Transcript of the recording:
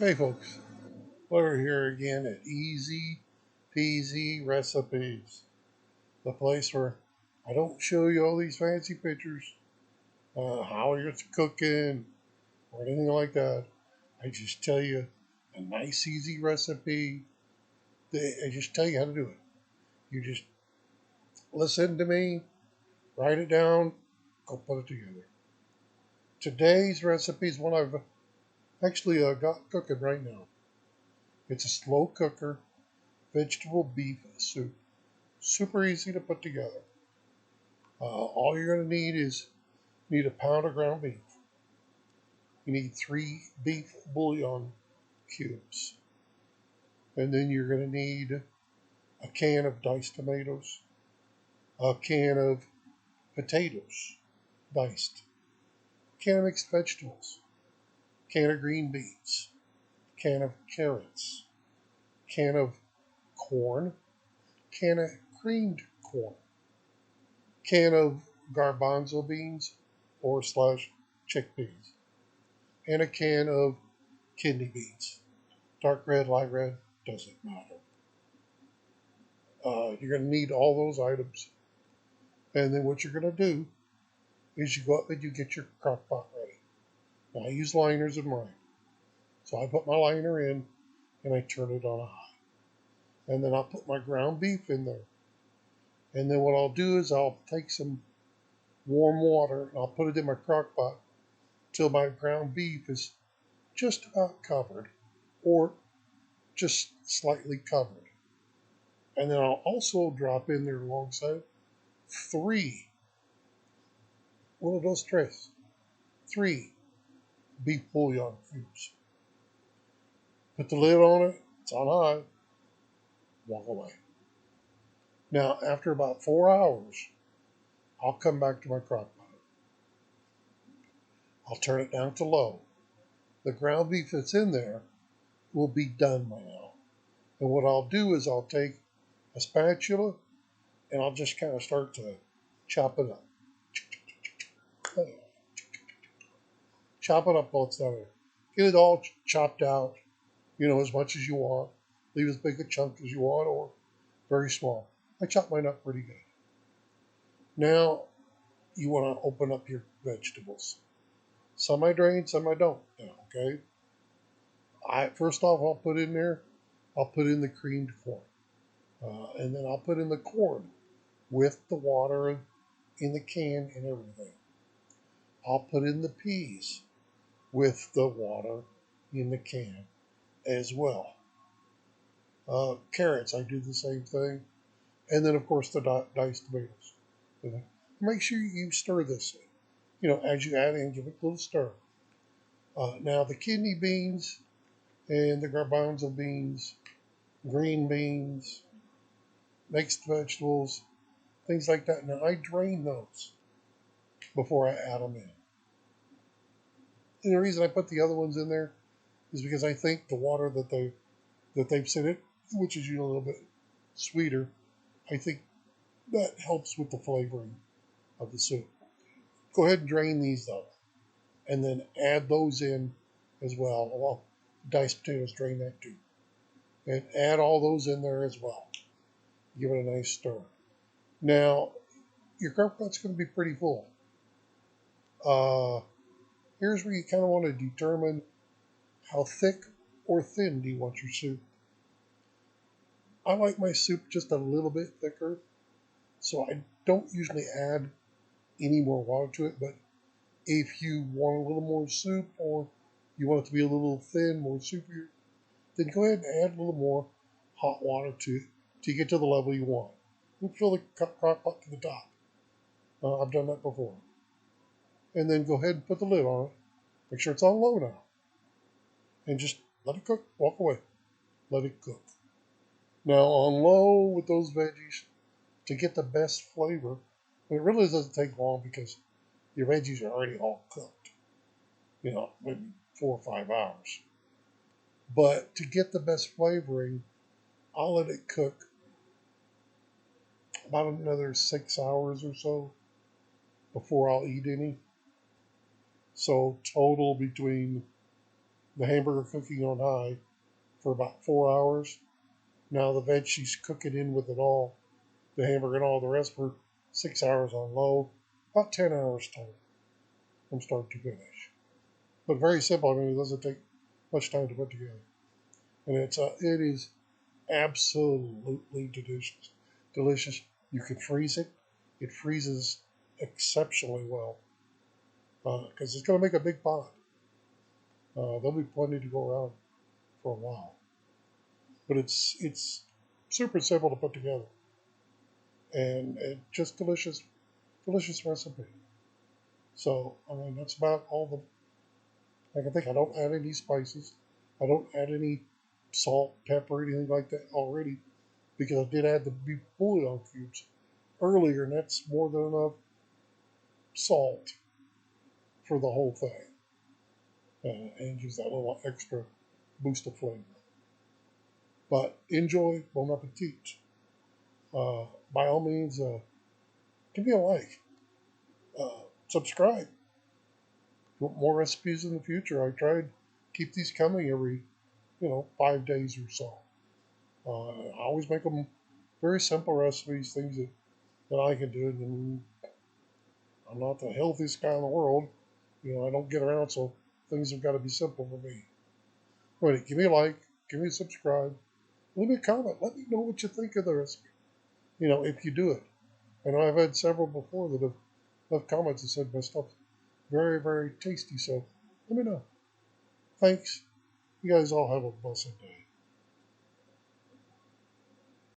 Hey folks, we're here again at Easy Peasy Recipes, the place where I don't show you all these fancy pictures, how you're cooking, or anything like that. I just tell you a nice, easy recipe. I just tell you how to do it. You just listen to me, write it down, go put it together. Today's recipe is one I've actually got cooking right now. It's a slow cooker vegetable beef soup. Super easy to put together. All you're going to need a pound of ground beef. You need 3 beef bouillon cubes, and then you're going to need a can of diced tomatoes, a can of potatoes diced, a can of mixed vegetables, a can of green beans, a can of carrots, a can of corn, a can of creamed corn, a can of garbanzo beans or slash chickpeas, and a can of kidney beans. Dark red, light red, doesn't matter. You're going to need all those items. And then what you're going to do is you go up and you get your crock pot ready. Now, I use liners in mine. So I put my liner in and I turn it on high. And then I'll put my ground beef in there. And then what I'll do is I'll take some warm water and I'll put it in my crock pot till my ground beef is just about covered or just slightly covered. And then I'll also drop in there alongside 3, uno, dos, tres, 3 beef bouillon cubes. Put the lid on it, it's on high, walk away. Now, after about 4 hours, I'll come back to my crock pot. I'll turn it down to low. The ground beef that's in there will be done by now. And what I'll do is I'll take a spatula and I'll just kind of start to chop it up. Chop it up while it's down there. Get it all chopped out, as much as you want. Leave as big a chunk as you want or very small. I chop mine up pretty good. Now, you want to open up your vegetables. Some I drain, some I don't. Okay. First off, I'll put in the creamed corn. And then I'll put in the corn with the water in the can and everything. I'll put in the peas with the water in the can as well. Carrots, I do the same thing. And then, of course, the diced tomatoes. Make sure you stir this, as you add in, give it a little stir. Now, the kidney beans and the garbanzo beans, green beans, mixed vegetables, things like that. Now, I drain those before I add them in. And the reason I put the other ones in there is because I think the water that they've set it, which is a little bit sweeter, I think that helps with the flavoring of the soup. Go ahead and drain these though, and then add those in as well. Well, diced potatoes, drain that too, and add all those in there as well. Give it a nice stir. Now, your crock pot's going to be pretty full. Here's where you kind of want to determine how thick or thin do you want your soup. I like my soup just a little bit thicker, so I don't usually add any more water to it, but if you want a little more soup or you want it to be a little thin, more soupier, then go ahead and add a little more hot water to it to get to the level you want. And fill the crock pot to the top. I've done that before. And then go ahead and put the lid on it. Make sure it's on low now. And just let it cook. Walk away. Let it cook. Now on low with those veggies to get the best flavor. And it really doesn't take long because your veggies are already all cooked. Maybe 4 or 5 hours. But to get the best flavoring, I'll let it cook about another 6 hours or so before I'll eat any. So total between the hamburger cooking on high for about 4 hours. Now the veg she's cooking in with it all, the hamburger and all the rest for 6 hours on low, about 10 hours total from start to finish. But very simple. I mean, it doesn't take much time to put together, and it is absolutely delicious. Delicious. You can freeze it. It freezes exceptionally well because it's going to make a big pot. There'll be plenty to go around for a while, but it's super simple to put together and just delicious recipe. So I mean that's about all the I can think. I don't add any spices. I don't add any salt, pepper, anything like that already because I did add the beef bouillon cubes earlier, and that's more than enough salt for the whole thing, and just that little extra boost of flavor. But enjoy, bon appetit. By all means, give me a like, subscribe. Want more recipes in the future? I try to keep these coming every 5 days or so. I always make them very simple recipes, things that I can do. And I'm not the healthiest guy in the world. I don't get around, so things have got to be simple for me. Anyway, give me a like, give me a subscribe, leave me a comment. Let me know what you think of the recipe. If you do it. I know I've had several before that have left comments and said my stuff's very, very tasty. So let me know. Thanks. You guys all have a blessed day.